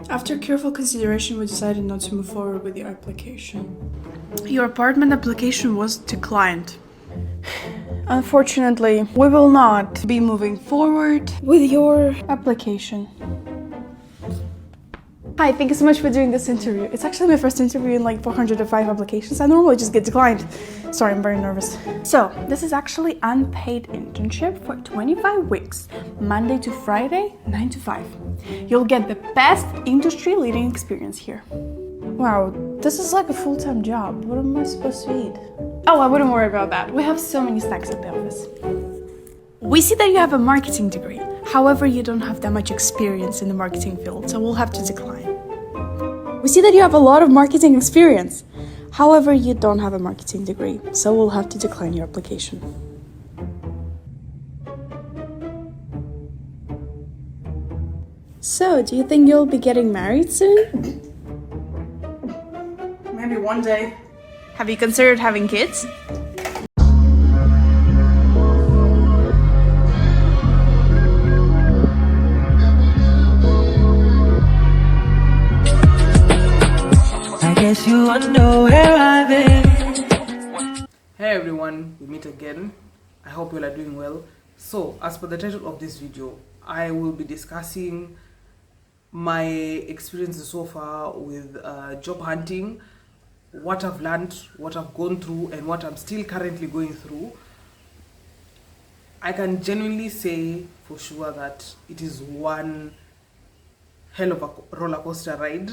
After careful consideration, we decided not to move forward with your application. Your apartment application was declined. Unfortunately, we will not be moving forward with your application. Hi, thank you so much for doing this interview. It's actually my first interview in like 405 applications. I normally just get declined. Sorry, I'm very nervous. So, this is actually unpaid internship for 25 weeks, Monday to Friday, 9 to 5. You'll get the best industry leading experience here. Wow, this is like a full-time job. What am I supposed to eat? Oh, I wouldn't worry about that. We have so many snacks at the office. We see that you have a marketing degree. However, you don't have that much experience in the marketing field, so we'll have to decline. We see that you have a lot of marketing experience. However, you don't have a marketing degree, so we'll have to decline your application. So, do you think you'll be getting married soon? Maybe one day. Have you considered having kids? I guess you wonder where I've been. Hey everyone, we meet again. I hope you all are doing well. So, as per the title of this video, I will be discussing my experiences so far with job hunting, what I've learned, what I've gone through, and what I'm still currently going through. I can genuinely say for sure that it is one hell of a roller coaster ride.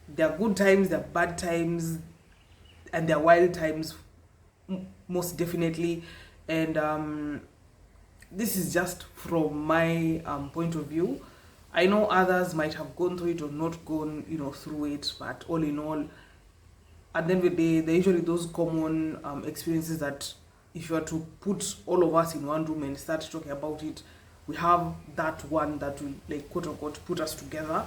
There are good times, there are bad times, and there are wild times, most definitely. And this is just from my point of view. I know others might have gone through it or not gone, through it, but all in all, at the end of the day, there are usually those common experiences that if you are to put all of us in one room and start talking about it, we have that one that will, like, quote unquote, put us together.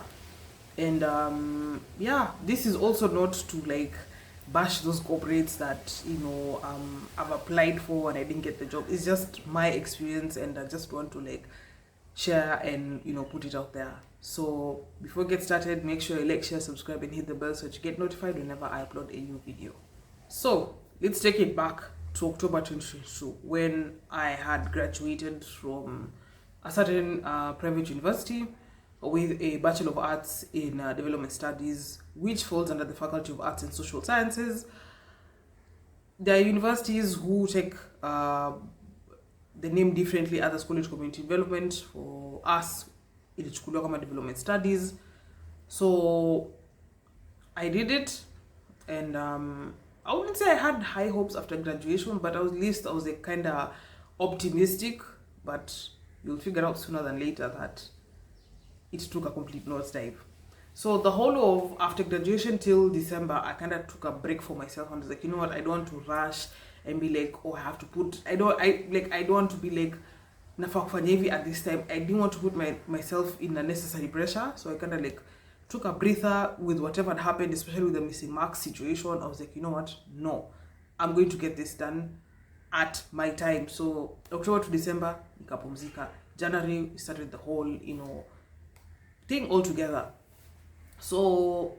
And yeah, this is also not to like bash those corporates that I've applied for and I didn't get the job. It's just my experience, and I just want to like share and put it out there. So before we get started, make sure you like, share, subscribe, and hit the bell so that you get notified whenever I upload a new video. So let's take it back to October 2022 when I had graduated from a certain private university with a Bachelor of Arts in Development Studies, which falls under the Faculty of Arts and Social Sciences. There are universities who take the name differently, others call it Community Development. For us, it's Development Studies. So I did it, and I wouldn't say I had high hopes after graduation, but at least I was like kind of optimistic. But you'll figure out sooner than later that it took a complete nosedive. So the whole of after graduation till December, I kind of took a break for myself and was like, you know what, I don't want to rush and be like, oh, I have to put, I don't want to be like nafakufanya at this time. I didn't want to put myself in unnecessary pressure. So I kind of like took a breather with whatever had happened, especially with the missing marks situation. I was like, you know what, no, I'm going to get this done at my time. So October to December, nikapumzika. January, we started the whole, thing all together. So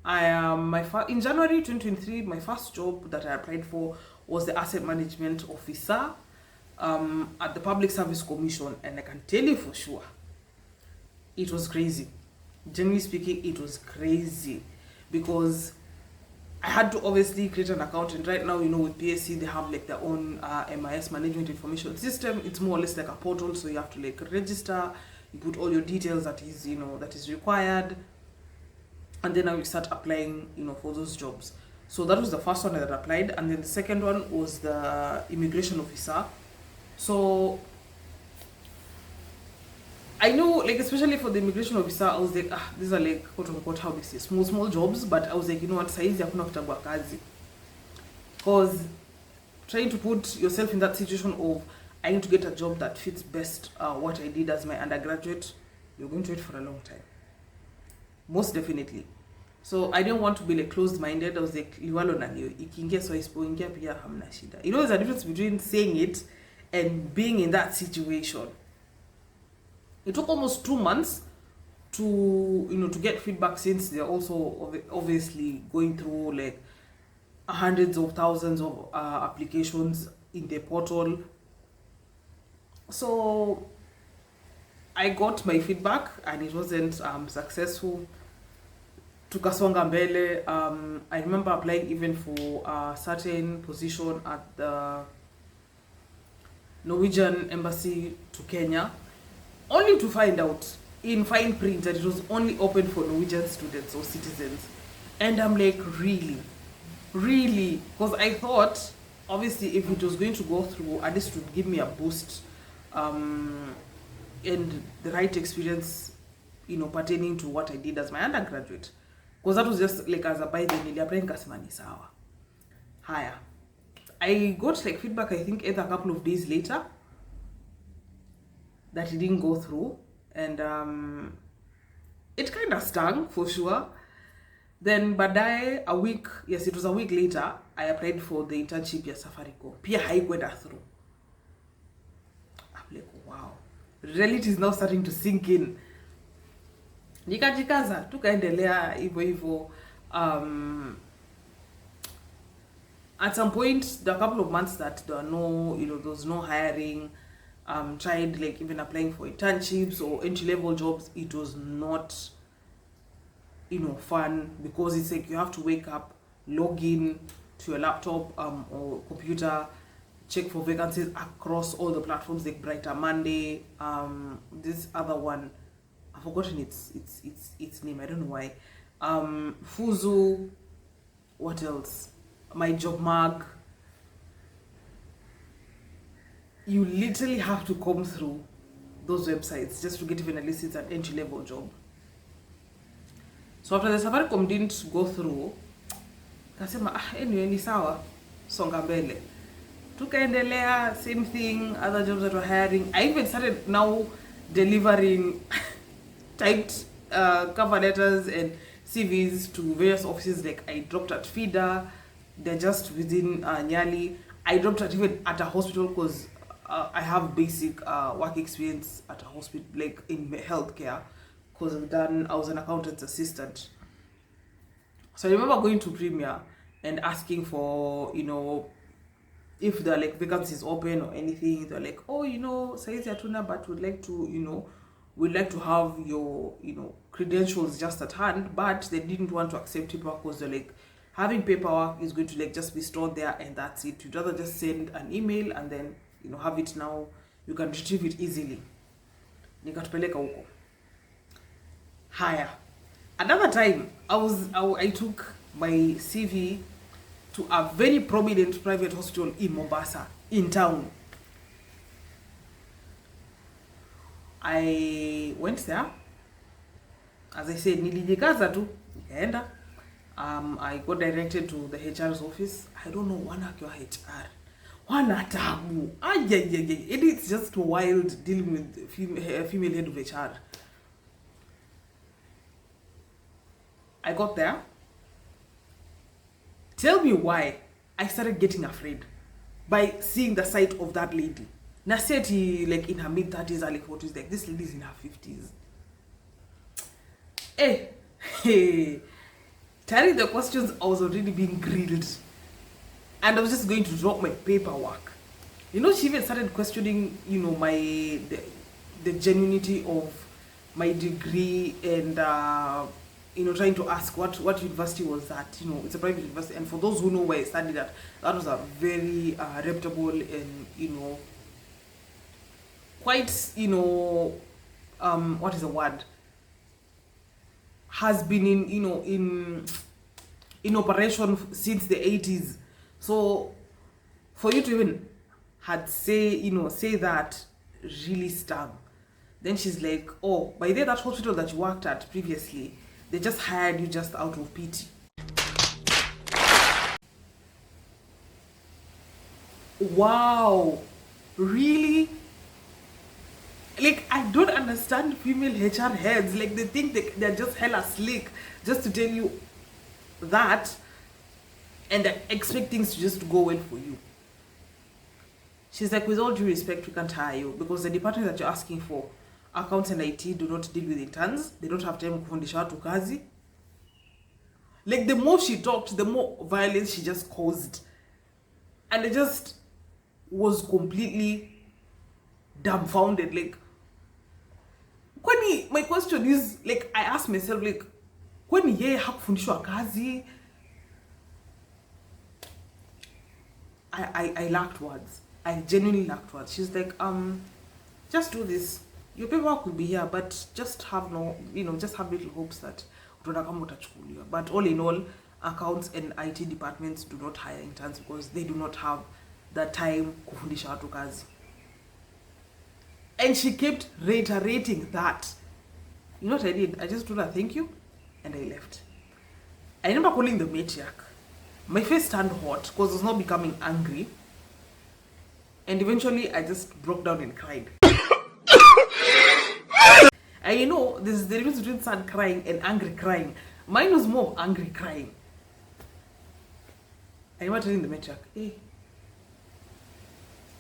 I in January 2023, my first job that I applied for was the asset management officer at the Public Service Commission, and I can tell you for sure it was crazy. Generally speaking, it was crazy because I had to obviously create an account, and right now, with PSC, they have like their own MIS, Management Information System. It's more or less like a portal, so you have to like register, you put all your details that is required, and then I will start applying, for those jobs. So that was the first one that I applied, and then the second one was the immigration officer. So I know, like, especially for the immigration officer, I was like, these are like, quote unquote, how we say, small jobs, but I was like, you know what, saizi hakuna kutagua kazi. Because trying to put yourself in that situation of, I need to get a job that fits best what I did as my undergraduate, you're going to wait for a long time. Most definitely. So I didn't want to be like closed-minded. I was like, liwalo na liyo, ikiingia so isipoingia pia hamna shida. There's a difference between saying it and being in that situation. It took almost 2 months to get feedback, since they're also obviously going through like hundreds of thousands of applications in the portal. So I got my feedback and it wasn't successful. Tukasonga mbele. I remember applying even for a certain position at the Norwegian embassy to Kenya, only to find out in fine print that it was only open for Norwegian students or citizens. And I'm like, really? Because I thought, obviously, if it was going to go through, at least it would give me a boost and the right experience, pertaining to what I did as my undergraduate. Because that was just like, as a by the niliapply nikasema ni sawa. Haya. I got like feedback, I think, either a couple of days later that it didn't go through. And it kind of stung for sure. Then baadaye it was a week later, I applied for the internship ya Safaricom. Pia haikwenda through. I'm like, wow. Reality is now starting to sink in. Nikajikaza, tukaendelea hivyo. At some point, there were a couple of months that there was no hiring. Tried like even applying for internships or entry-level jobs. It was not, fun, because it's like you have to wake up, log in to your laptop or computer, check for vacancies across all the platforms like Brighter Monday. This other one, I've forgotten its name. I don't know why. Fuzu. What else? My Job Mag. You literally have to comb through those websites just to get even at least it's an entry-level job. So after the Safaricom didn't go through, kasema anyway ni sawa, songa mbele. Tukaendelea, same thing, other jobs that were hiring. I even started now delivering typed cover letters and CVs to various offices. Like I dropped at FIDA, they're just within Nyali. I dropped even at a hospital because I have basic work experience at a hospital, like in healthcare, because I was an accountant's assistant. So I remember going to Premier and asking for, if there are like vacancies open or anything. They're like, oh, saizi hatuna, but we'd like to have your, credentials just at hand. But they didn't want to accept paper because they're like, having paperwork is going to like just be stored there and that's it. You'd rather just send an email and then have it now. You can retrieve it easily. Nikatupeleka huko. Haya. Another time, I took my CV to a very prominent private hospital in Mombasa, in town. I went there. As I said, nilijikaza tu, nikaenda. I got directed to the HR's office. I don't know, wanawake wa HR. Wanatabu. It's just wild dealing with female head of HR. I got there. Tell me why I started getting afraid by seeing the sight of that lady. Naseti, like in her mid-30s, early 40s, like this lady's in her 50s. Hey. Telling the questions, I was already being grilled. And I was just going to drop my paperwork. She even started questioning, the genuinity of my degree and, trying to ask what university was that. It's a private university. And for those who know where I studied at, that was a very reputable and, quite, what is the word? Has been in operation since the 80s. So for you to even say that really stung. Then she's like, oh, by that hospital that you worked at previously, they just hired you just out of pity. Wow, really? Like, I don't understand female HR heads. Like, they think they're just hella slick just to tell you that and expect things to just go well for you. She's like, with all due respect, we can't hire you because the department that you're asking for accounts and IT do not deal with interns. They don't have time kufundisha watu kazi. Like, the more she talked, the more violence she just caused. And I just was completely dumbfounded. Like, my question is, like, I asked myself, like, kwani yeye hakufundishwa kazi? I lacked words. I genuinely lacked words. She's like, just do this. Your paperwork will be here, but just have just have little hopes that utachukuliwa. But all in all, accounts and IT departments do not hire interns because they do not have the time kufundisha watu kazi. And she kept reiterating that. You know what I did? I just told her thank you and I left. I remember calling the matriarch. My face turned hot because I was now becoming angry. And eventually I just broke down and cried. And you know, there's the difference between sad crying and angry crying. Mine was more angry crying. I remember telling the matriarch, hey,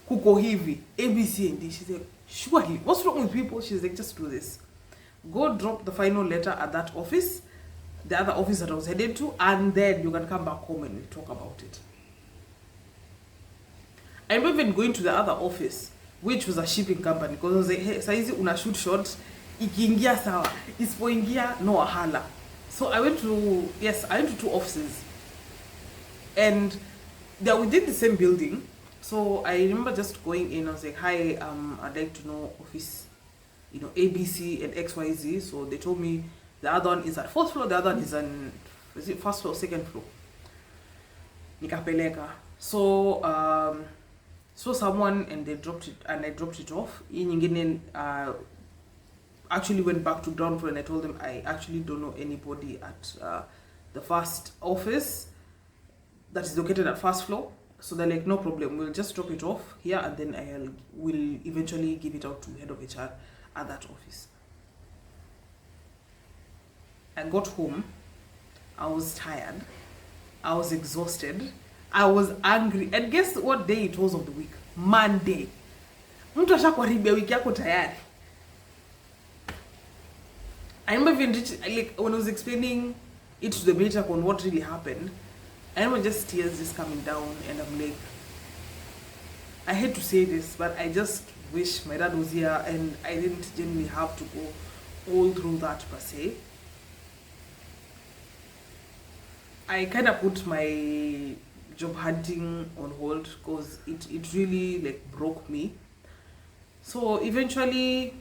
kuko hivi, ABC and D. She said, surely, what's wrong with people? She's like, just do this. Go drop the final letter at that office, the other office that I was headed to, and then you can come back home and we'll talk about it. I remember even going to the other office, which was a shipping company, because I was like, hey, saizi una shoot shot, ikiingia sawa, isipoingia no ahala. So I went to 2 offices, and they were within the same building. So I remember just going in. I was like, hi, I'd like to know office, ABC and XYZ. So they told me the other one is at 4th floor, the other one is on, is it 1st floor, 2nd floor? Nikapeleka. So someone, and they dropped it, and I dropped it off. Nyingine actually went back to ground floor, and I told them I actually don't know anybody at the first office that is located at 1st floor. So they're like, no problem, we'll just drop it off here, and then will eventually give it out to head of HR at that office. I got home, I was tired, I was exhausted, I was angry, and guess what day it was of the week? Monday. Mtu ashakuharibia wiki yako tayari. I remember even like when I was explaining it to the matriarch on what really happened, I remember just tears just coming down, and I'm like, I hate to say this, but I just wish my dad was here and I didn't genuinely have to go all through that per se. I kind of put my job hunting on hold because it really like broke me. So eventually,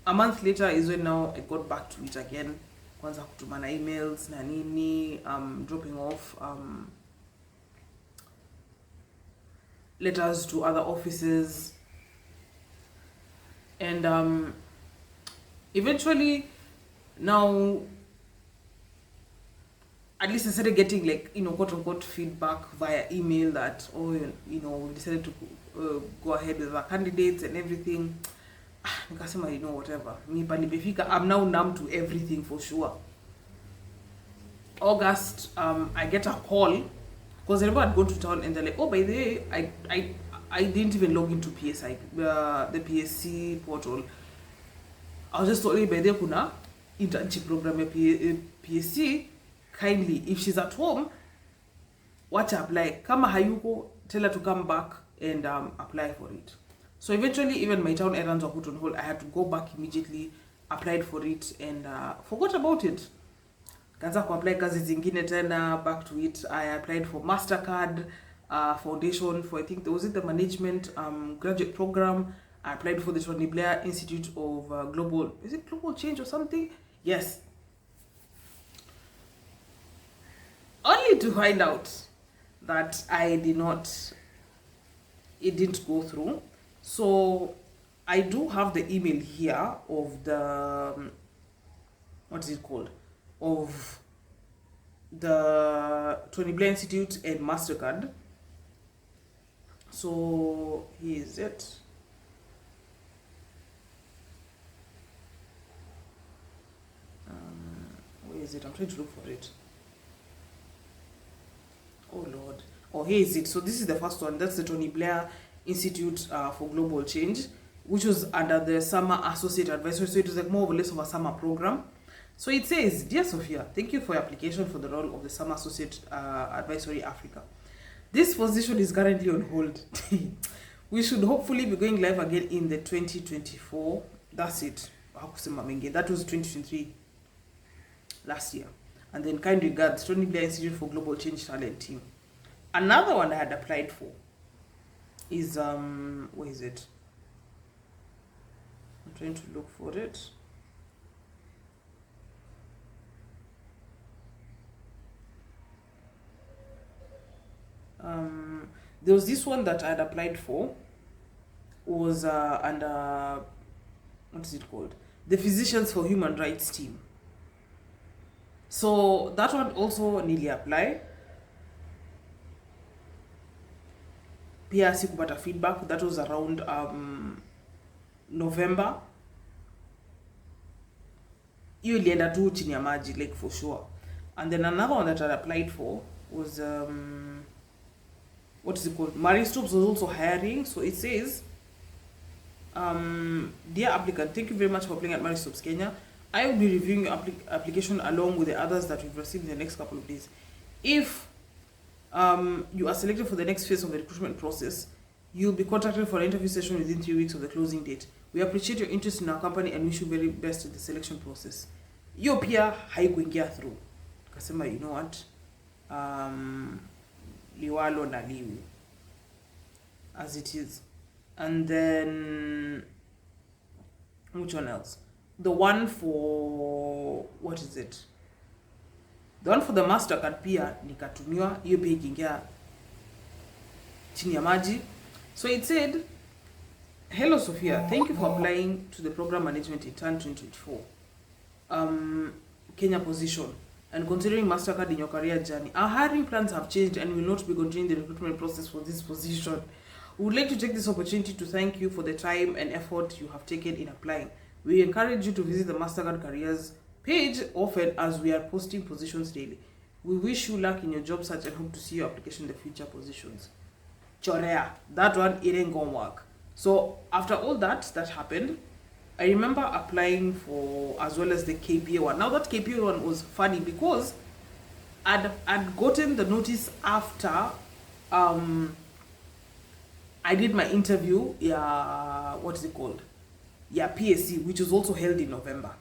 a month later is when now I got back to it again. Kwanza kutumana emails na nini, dropping off letters to other offices, and eventually now at least I started getting like quote unquote feedback via email that we decided to go ahead with our candidates and everything. Nikasema whatever, I'm now numb to everything for sure. August, I get a call because I remember I'd gone to town and they're like, oh, by the way, I didn't even log into PSI, the PSC portal. I was just told, by the way, kuna internship program at PSC. Kindly, if she's at home, watch her apply. Kama hayuko, tell her to come back and apply for it. So eventually, even my town errands were put on hold. I had to go back immediately, applied for it, and forgot about it. Kanza apply kazi zingine tena, back to it. I applied for MasterCard foundation for, I think, the management graduate program. I applied for the Tony Blair Institute of Global Change or something? Yes. Only to find out that it didn't go through. So I do have the email here of the, what is it called? Of the Tony Blair Institute and MasterCard. So here is it. Where is it? I'm trying to look for it. Oh Lord. Oh, here is it. So this is the first one. That's the Tony Blair Institute for Global Change, which was under the Summer Associate Advisory. So it was like more or less of a summer program. So it says, Dear Sophia, thank you for your application for the role of the Summer Associate Advisory Africa. This position is currently on hold. We should hopefully be going live again in the 2024. That's it. That was 2023 last year. And then kind regards, Tony Blair Institute for Global Change Talent Team. Another one I had applied for is, where is it? I'm trying to look for it. There was this one that I had applied for, was under, what is it called? The Physicians for Human Rights Team. So that one also nearly apply. Pia sikupata feedback. That was around November. Hiyo ilienda tu chini ya maji, like for sure. And then another one that I applied for was what is it called? Maristops was also hiring. So it says, dear applicant, thank you very much for applying at Maristops Kenya. I will be reviewing your application along with the others that we've received in the next couple of days. If you are selected for the next phase of the recruitment process, you'll be contacted for an interview session within 3 weeks of the closing date. We appreciate your interest in our company and wish you very best in the selection process. Hiyo pia haikuingia through. Kasema, you know what? Liwalo na liwi. As it is. And then, which one else? The one for, what is it? The one for the MasterCard pia nikatumiwa, hiyo pia ikiingia chini ya maji. So it said, hello Sophia, thank you for applying to the program management intern 2024 Kenya position and considering MasterCard in your career journey. Our hiring plans have changed and will not be continuing the recruitment process for this position. We would like to take this opportunity to thank you for the time and effort you have taken in applying. We encourage you to visit the MasterCard careers page often as we are posting positions daily. We wish you luck in your job search and hope to see your application in the future positions. Chorea, that one, it ain't gonna work. So after all that happened, I remember applying for as well as the KPA one. Now that KPA one was funny because I'd gotten the notice after I did my interview, what is it called? PSC, which was also held in November.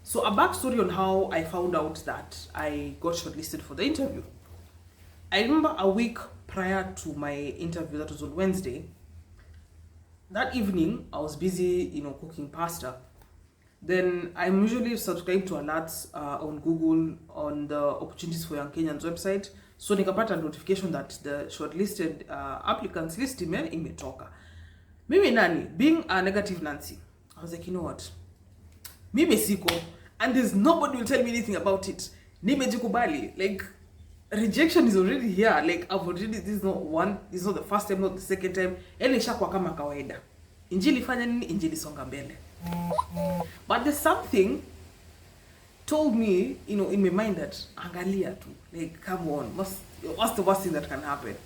So a backstory on how I found out that I got shortlisted for the interview. I remember a week prior to my interview, that was on Wednesday. That evening, I was busy, cooking pasta. Then I'm usually subscribed to alerts on Google on the Opportunities for Young Kenyans website. So nikapata notification that the shortlisted applicants list imetoka. Mimi nani, being a negative Nancy, I was like, you know what? Mimi siko, and there's nobody will tell me anything about it. Nimejikubali, like rejection is already here. Like I've already, this is not the first time, not the second time. Ele shakwa kama kawaida. Injili fanya nini, injili songa mbele. But there's something told me, in my mind that angalia tu, like come on, what's the worst thing that can happen?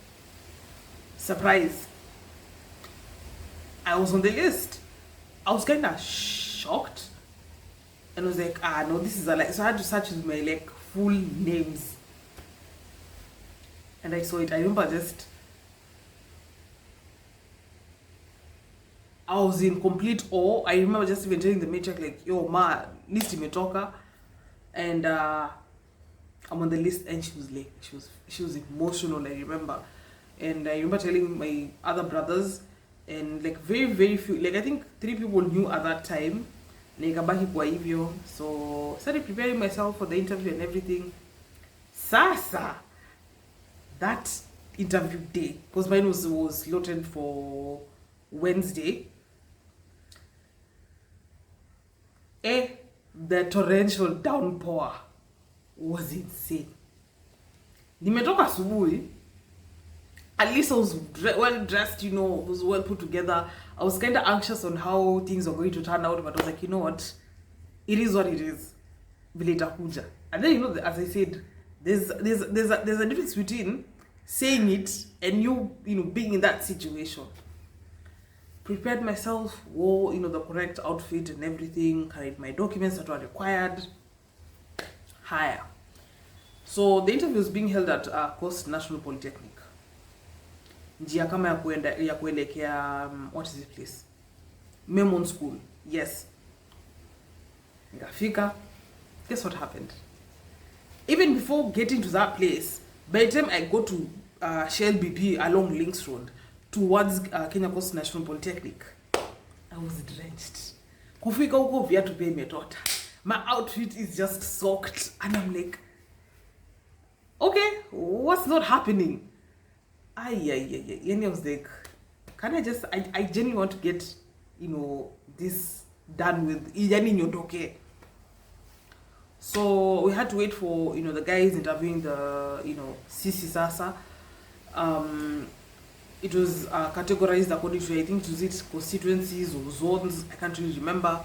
Surprise. I was on the list. I was kind of shocked. And I was like, no, this is a lie. So I had to search with my full names. And I saw it. I remember I was in complete awe. I remember just even telling the matriarch, like, yo, ma, list imetoka. And I'm on the list. And she was like, she was emotional, I remember. And I remember telling my other brothers. And very, very few, I think 3 people knew at that time. Nikabaki kwa hivyo. So started preparing myself for the interview and everything. Sasa, that interview day, because mine was slotted for Wednesday. The torrential downpour was insane. Nimetoka asubuhi. At least I was well dressed, was well put together. I was kind of anxious on how things were going to turn out, but I was like, you know what? It is what it is. Vile itakuja. And then, as I said, there's a difference between saying it and you being in that situation. prepared myself, wore, the correct outfit and everything, carried my documents that were required. Higher. So the interview was being held at Coast National Polytechnic. Njia kama ya kuelekea, what is the place? Memon School. Yes. Nikafika. Guess what happened? Even before getting to that place, by the time I got to Shell BP along Links Road towards Kenya Coast National Polytechnic, I was drenched. Kufika huko viatu pia imetota. My outfit is just soaked and I'm like, okay, what's not happening? And I was like, can I just, I genuinely want to get, this done with, okay. So we had to wait for, the guys interviewing the, CC Sasa. It was categorized according to, I think, to it constituencies or zones. I can't really remember.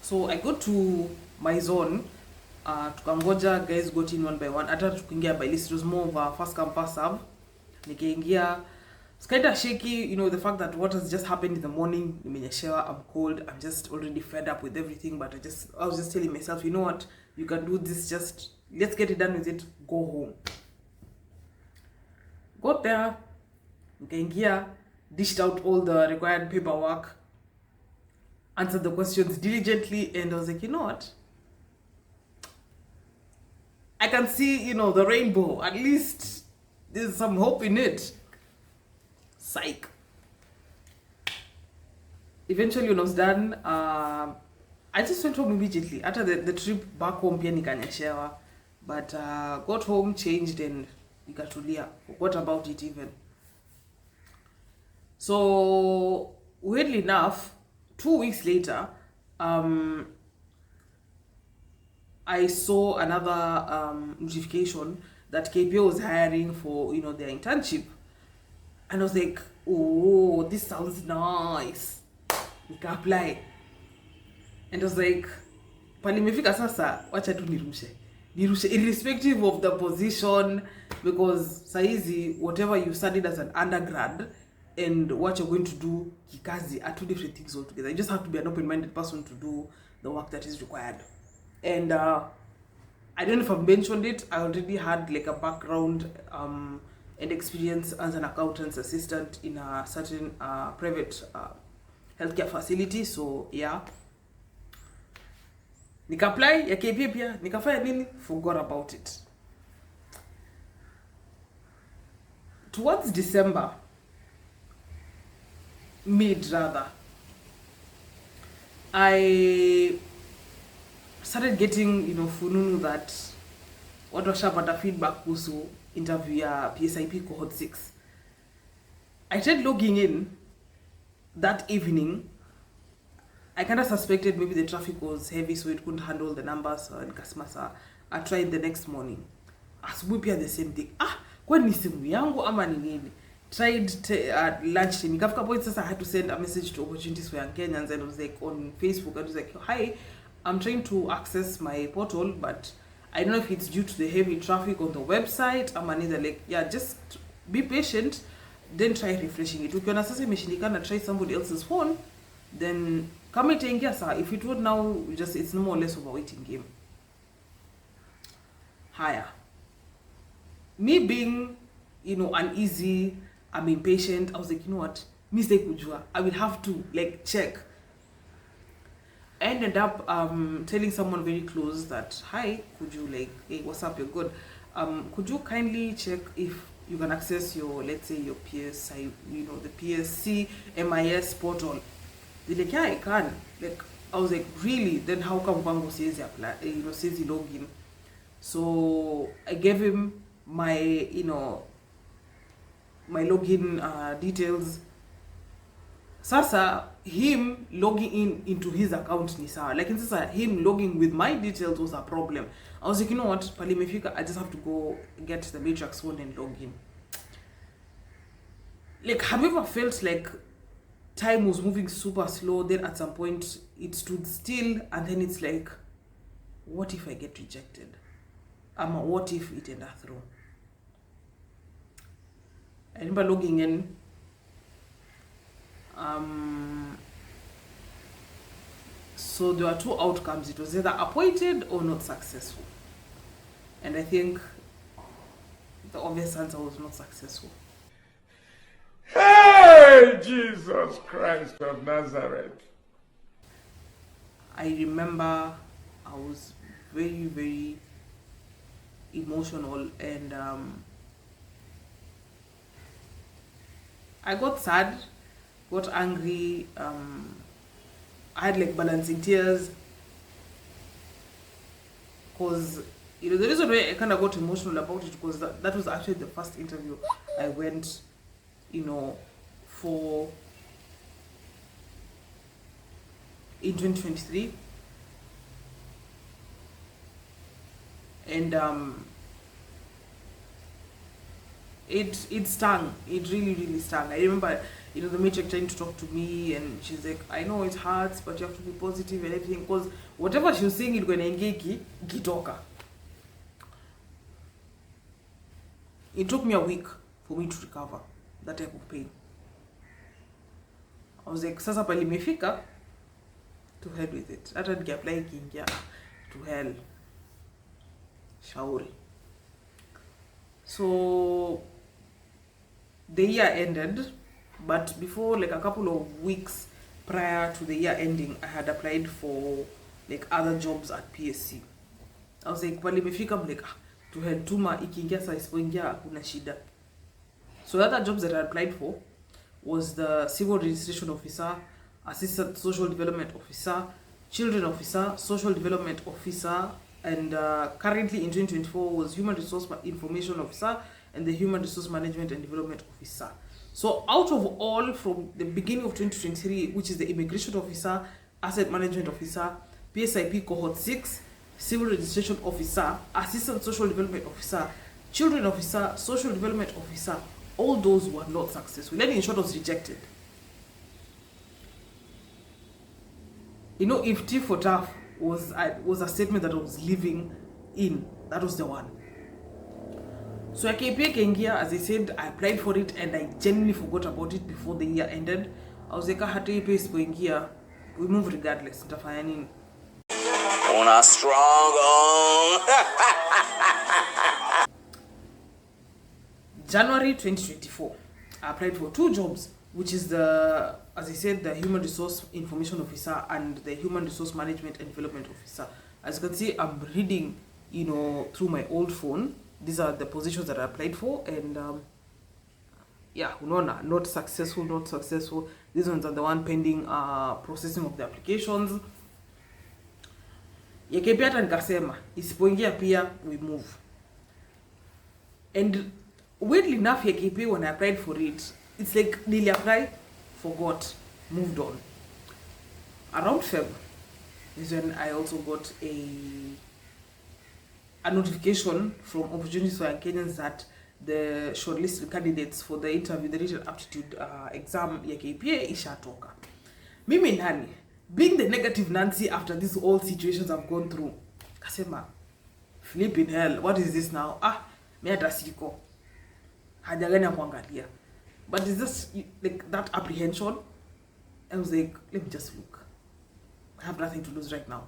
So I got to my zone. Tukangoja, guys got in one by one. Ata tukiingia by list, it was more of a first come first serve. Nikaingia. It's kind of shaky, the fact that what has just happened in the morning. Nimenyeshewa, I'm cold. I'm just already fed up with everything. But I was just telling myself, you know what? You can do this. Just let's get it done with it. Go home. Got there. Nikaingia. Dished out all the required paperwork. Answered the questions diligently. And I was like, you know what? I can see, the rainbow. At least there's some hope in it. Psych. Eventually, when I was done, I just went home immediately. After the trip back home, pia nikanyeshewa. But got home, changed, and nikatulia. What about it even? So, weirdly enough, 2 weeks later, I saw another notification that KPO was hiring for, their internship. And I was like, oh, this sounds nice. Nika apply. And I was like, palimefika sasa, wacha tu nirushe. Irrespective of the position, because saizi, whatever you studied as an undergrad and what you're going to do, kikazi, are two different things altogether. You just have to be an open-minded person to do the work that is required. And I don't know if I've mentioned it, I already had like a background and experience as an accountant's assistant in a certain private healthcare facility. So yeah, nika apply ya KPA pia, nikafanya nini, forgot about it. Towards December, mid rather, I started getting, fununu that watu washapata feedback kuhusu interview ya PSIP cohort 6. I tried logging in that evening. I kind of suspected maybe the traffic was heavy, so it couldn't handle the numbers. Nikasema I tried the next morning. Asubuhi pia the same thing. Kwani ni simu yangu ama ni nini? Tried at lunchtime. Nikafika point sasa I had to send a message to Opportunities for Young Kenyans, and I was like on Facebook. I was like, hi, I'm trying to access my portal, but I don't know if it's due to the heavy traffic on the website. I'm either like, yeah, just be patient, then try refreshing it. Ukiona sasa imeshindikana, try somebody else's phone, then kama itaingia saa. If it would now, it's no more or less of a waiting game. Higher. Me being, uneasy, I'm impatient. I was like, you know what? Mistake kujua. I will have to check. I ended up telling someone very close that, hi, could you hey, what's up, you're good. Could you kindly check if you can access your, let's say, your PSI, the PSC MIS portal? They're like, yeah, I can. I was like, really? Then how come Bango says apply, says login? So I gave him my, my login details. Sasa him logging into his account ni sawa. Like sasa him logging with my details was a problem. I was like, you know what, palimefika, I just have to go get the matrix phone and log in. Have you ever felt like time was moving super slow, then at some point it stood still, and then it's like, what if I get rejected? What if it ends through? I remember logging in. So there were two outcomes. It was either appointed or not successful. And I think the obvious answer was not successful. Hey, Jesus Christ of Nazareth. I remember I was very, very emotional, and I got sad, got angry. I had like balancing tears, because the reason why I kind of got emotional about it was that was actually the first interview I went, for in 2023, and it stung. It really stung. I remember the matriarch trying to talk to me, and she's like, I know it hurts, but you have to be positive and everything, because whatever she was saying it going to gitoka. It took me a week for me to recover that type of pain. I was like, sasa pali mefika, to hell with it. Hata nikiapply kingia, to hell. Shauri. So the year ended, but before, like a couple of weeks prior to the year ending, I had applied for like other jobs at PSC. I was like, pali mefika, I'm like, to hell, tuma ikiingia sa isipoingia hakuna shida. So the other jobs that I applied for was the Civil Registration Officer, Assistant Social Development Officer, Children Officer, Social Development Officer, and currently in 2024 was Human Resource Information Officer and the Human Resource Management and Development Officer. So out of all from the beginning of 2023, which is the Immigration Officer, Asset Management Officer, PSIP Cohort 6, Civil Registration Officer, Assistant Social Development Officer, Children Officer, Social Development Officer, all those were not successful. Learning in short was rejected. If T for tough was a statement that I was living in, that was the one. So I came, as I said, I applied for it and I genuinely forgot about it before the year ended. I was like, we move regardless. On a strong January 2024, I applied for two jobs, which is as I said, the Human Resource Information Officer and the Human Resource Management and Development Officer. As you can see, I'm reading, through my old phone. These are the positions that I applied for, and not successful. These ones are the one pending processing of the applications. Yakepia hata nikasema isipoingia pia we move. And weirdly enough, Yakepia, when I applied for it, it's like nearly applied, forgot, moved on. Around Feb is when I also got a notification from Opportunities for Young Kenyans that the shortlisted candidates for the interview, the written aptitude exam ya KPA ishatoka. Mimi nani, being the negative Nancy after these all situations I've gone through, kasema, flipping hell, what is this now? Me hata siko. Haja gani ya kuangalia. But it's just like that apprehension. I was like, let me just look. I have nothing to lose right now.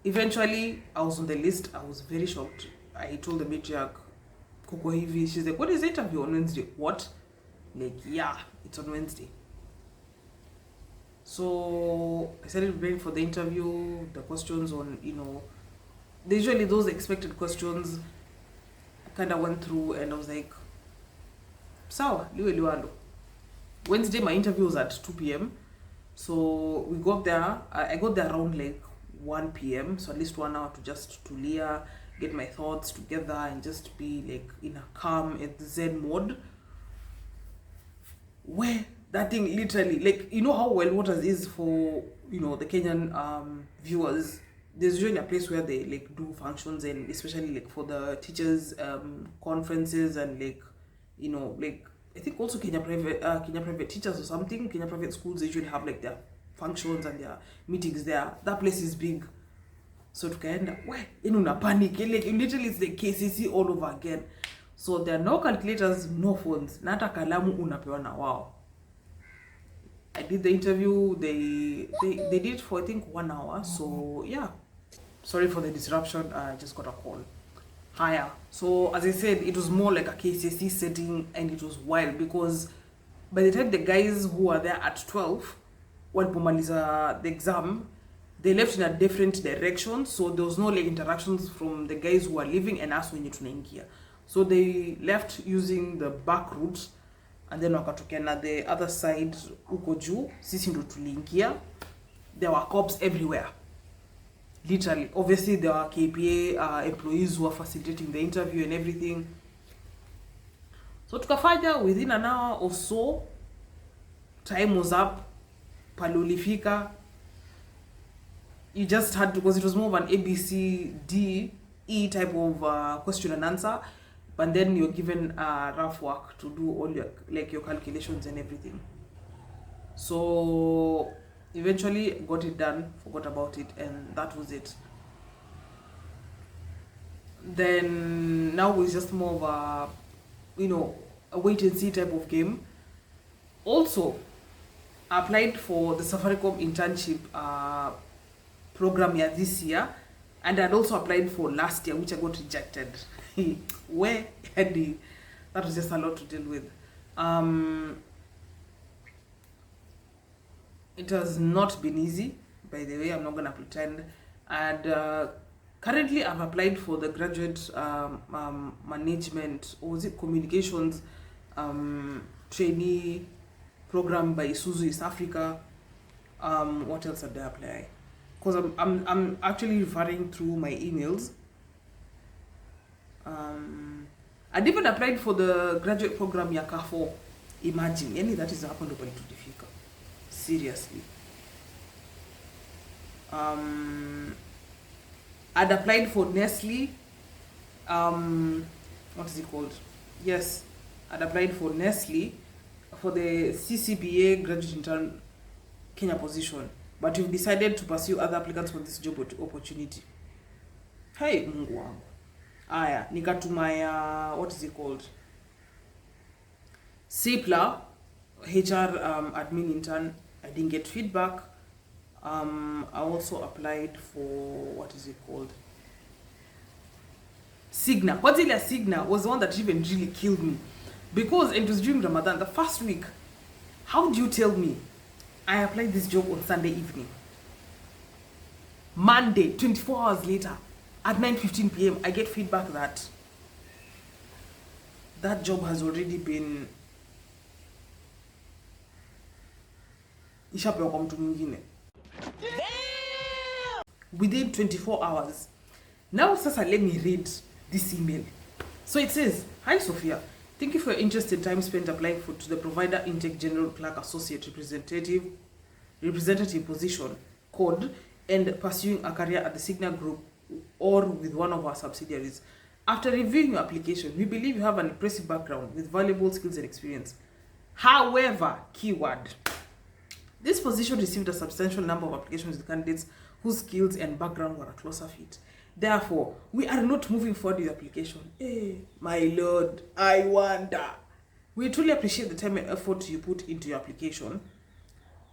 Eventually, I was on the list. I was very shocked. I told the matriarch, Kuko hivi. She's like, what is the interview on Wednesday? What? Like, yeah, it's on Wednesday. So I started preparing for the interview, the questions on, usually those expected questions I kind of went through, and I was like, sawa, liwe liwalo. Wednesday, my interview was at 2 p.m. So we got there. I got there around like 1 p.m. So at least 1 hour to just tulia, get my thoughts together, and just be like in a calm and zen mode. Where that thing literally, like, how well Waters is for, the Kenyan viewers. There's usually a place where they like do functions, and especially like for the teachers conferences, and like, like I think also Kenya private teachers or something, Kenya private schools, they usually have like their functions and their meetings there. That place is big. So tukaenda, una panic, like literally it's the KCC all over again. So there are no calculators, no phones. Na hata kalamu unapewa na wao. did the interview. They did it for I think 1 hour. So yeah, sorry for the disruption. I just got a call. Higher. So as I said, it was more like a KCSE setting, and it was wild because by the time the guys who were there at 12 walipomaliza the exam, they left in a different direction, so there was no like interactions from the guys who were leaving and us wenye tunaingia. So they left using the back route, and then wakatokea na the other side uko juu, sisi ndo tuliingia. There were cops everywhere. Literally. Obviously there were KPA employees who were facilitating the interview and everything. So tukafanya within an hour or so, time was up, palulifika. You just had to, because it was more of an ABCDE type of question and answer, but then you're given rough work to do all your like your calculations and everything. So eventually got it done, forgot about it, and that was it. Then now it's just more of a, you know, a wait and see type of game. Also, I applied for the Safaricom internship program year this year, and I'd also applied for last year, which I got rejected. Where Kendi, that was just a lot to deal with. It has not been easy, by the way, I'm not gonna pretend. And currently I've applied for the graduate management, or was it communications trainee program by Isuzu East Africa. What else did I apply? Because I'm actually referring through my emails. I'd even applied for the graduate program ya K4. Imagine, any that is happened to difficult. Seriously. I'd applied for Nestle. What is it called? Yes, I'd applied for Nestle for the CCBA graduate intern Kenya position, but we've decided to pursue other applicants for this job opportunity. Hey, Mungu wangu. Aya, nikatuma what is it called? CIPLA, HR admin intern. I didn't get feedback. I also applied for, what is it called? Signa. What's it like? Signa was the one that even really killed me, because it was during Ramadan, the first week. How do you tell me I applied this job on Sunday evening? Monday, 24 hours later, at 9:15 p.m., I get feedback that that job has already been ishapewa kwa mtu mwingine within 24 hours. Now sasa let me read this email. So it says, "Hi Sophia, thank you for your interest and time spent applying to the provider intake general clerk associate representative position code and pursuing a career at the Signal Group or with one of our subsidiaries. After reviewing your application, we believe you have an impressive background with valuable skills and experience. However, keyword, this position received a substantial number of applications with candidates whose skills and background were a closer fit. Therefore, we are not moving forward with the application." Hey, my lord, I wonder. "We truly appreciate the time and effort you put into your application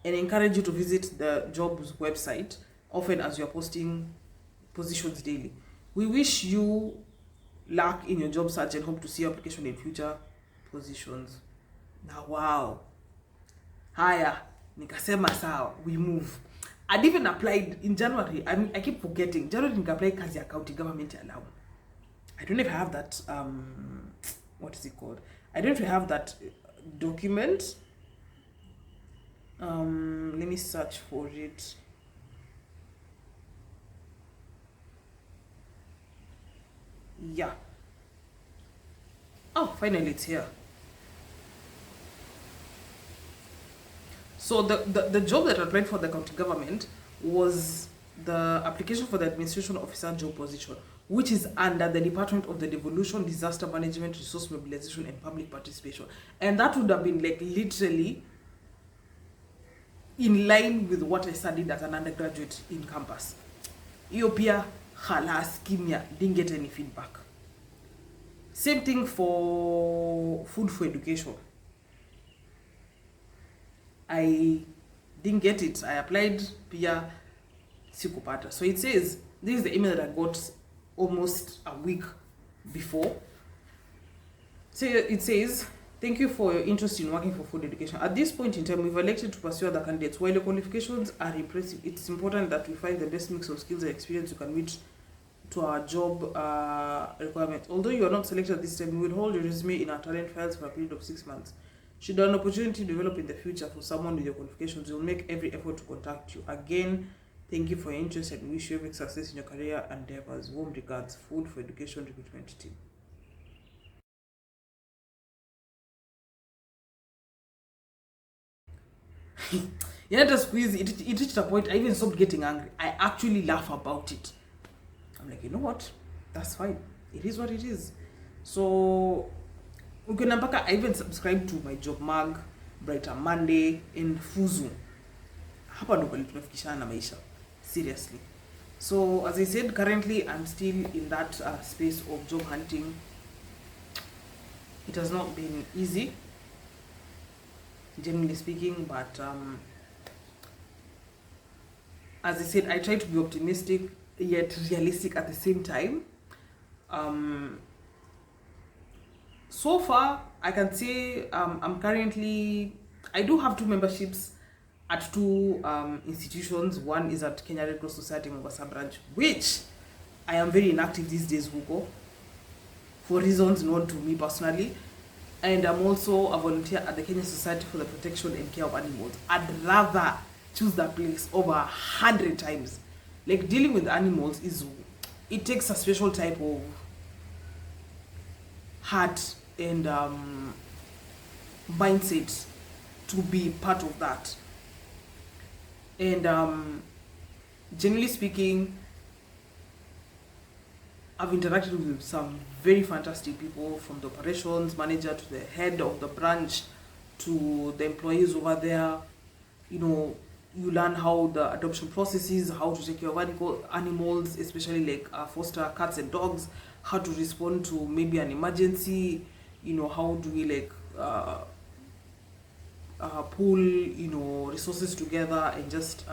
and encourage you to visit the job's website often as you are posting positions daily. We wish you luck in your job search and hope to see your application in future positions." Now, wow. Haya, nikasema sawa, we move. I'd even applied in January. I keep forgetting. January nika apply kazi ya county government allow. I don't know if I have that what is it called? I don't know if I have that document. Let me search for it. Yeah. Oh, finally it's here. So the job that I applied for the county government was the application for the administration officer job position, which is under the Department of the Devolution, Disaster Management, Resource Mobilization and Public Participation. And that would have been like literally in line with what I studied as an undergraduate in campus. Ethiopia, halas, kimia, didn't get any feedback. Same thing for food for education. I didn't get it. I applied pia sikupata. So it says, this is the email that I got almost a week before. So it says, thank you for your interest in working for food education. At this point in time, we've elected to pursue other candidates. While your qualifications are impressive, it's important that we find the best mix of skills and experience you can meet to our job requirements. Although you are not selected at this time, we will hold your resume in our talent files for a period of 6 months. Should an opportunity develop in the future for someone with your qualifications, we will make every effort to contact you. Again, thank you for your interest and wish you every success in your career endeavors. Warm regards, Food for Education Recruitment Team. You know, just squeeze it reached a point I even stopped getting angry. I actually laugh about it. I'm like, you know what? That's fine. It is what it is. So, I even subscribed to my job mag, Brighter Monday, and Fuzu. Hapa ndo pale tumefikishana na maisha. Seriously. So, as I said, currently I'm still in that space of job hunting. It has not been easy, generally speaking, but as I said, I try to be optimistic yet realistic at the same time. So far, I can say I'm currently, I do have 2 memberships at 2 institutions. One is at Kenya Red Cross Society Mombasa branch, which I am very inactive these days, Hugo, for reasons known to me personally. And I'm also a volunteer at the Kenya Society for the Protection and Care of Animals. I'd rather choose that place over 100 times. Like, dealing with animals it takes a special type of heart and mindset to be part of that. And generally speaking, I've interacted with some very fantastic people, from the operations manager to the head of the branch to the employees over there. You know, you learn how the adoption process is, how to take care of animals, especially like foster cats and dogs, how to respond to maybe an emergency, you know, how do we like pull, you know, resources together and just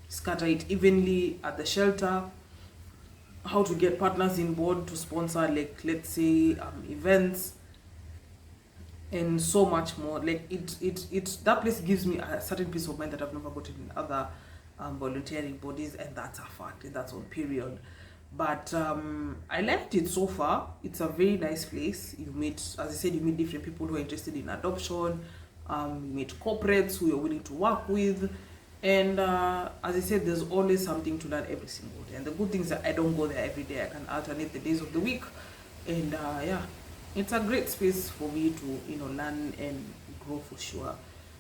scatter it evenly at the shelter, how to get partners in board to sponsor, like, let's say events, and so much more. Like, that place gives me a certain peace of mind that I've never gotten in other volunteering bodies, and that's a fact, and that's on period. But I liked it so far. It's a very nice place. You meet, as I said, you meet different people who are interested in adoption. You meet corporates who you're willing to work with. And as I said, there's always something to learn every single day. And the good thing is that I don't go there every day. I can alternate the days of the week. And yeah, it's a great space for me to, you know, learn and grow for sure.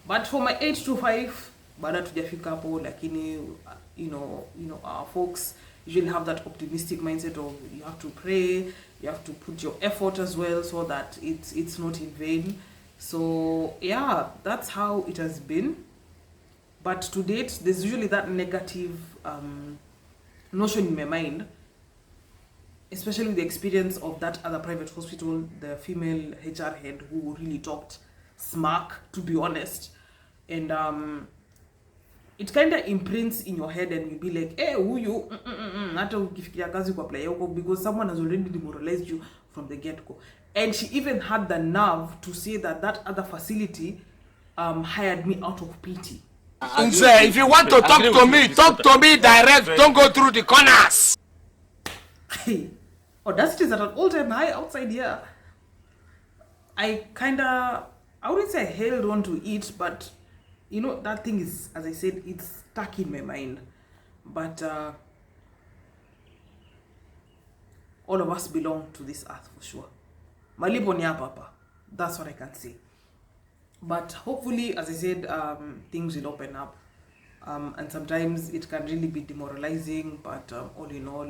But for my 8 to 5, bado tujafika hapo, lakini you know, our folks usually have that optimistic mindset of you have to pray, you have to put your effort as well, so that it's not in vain. So yeah, that's how it has been. But to date, there's usually that negative notion in my mind, especially the experience of that other private hospital, the female HR head who really talked smack, to be honest. And it kind of imprints in your head, and you'll be like, hey, who you? Because someone has already demoralized you from the get-go. And she even had the nerve to say that other facility hired me out of pity. If you want to talk to me direct. Don't go through the corners. Hey, audacity is at an all-time high outside here. I wouldn't say I held on to it, but you know, that thing is, as I said, it's stuck in my mind. But all of us belong to this earth for sure. Malipo ni hapa. That's what I can say. But hopefully, as I said, things will open up. And sometimes it can really be demoralizing, but all in all,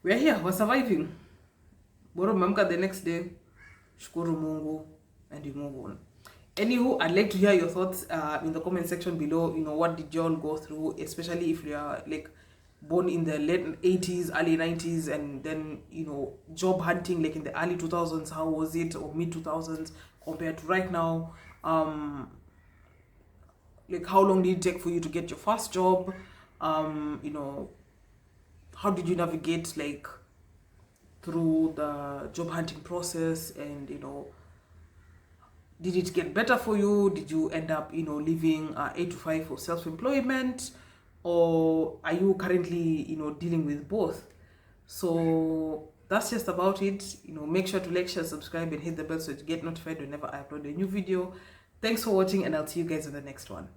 we're here, we're surviving. Boro mamka the next day, shukuru Mungu, and you move on. Anywho, I'd like to hear your thoughts in the comment section below. You know, what did you all go through, especially if you are like born in the late 80s, early 90s, and then, you know, job hunting like in the early 2000s, how was it, or mid 2000s compared to right now? like how long did it take for you to get your first job? You know, how did you navigate like through the job hunting process, and you know, did it get better for you? Did you end up, you know, leaving 8 to 5 for self-employment, or are you currently, you know, dealing with both? So that's just about it. You know, make sure to like, share, subscribe, and hit the bell so you get notified whenever I upload a new video. Thanks for watching, and I'll see you guys in the next one.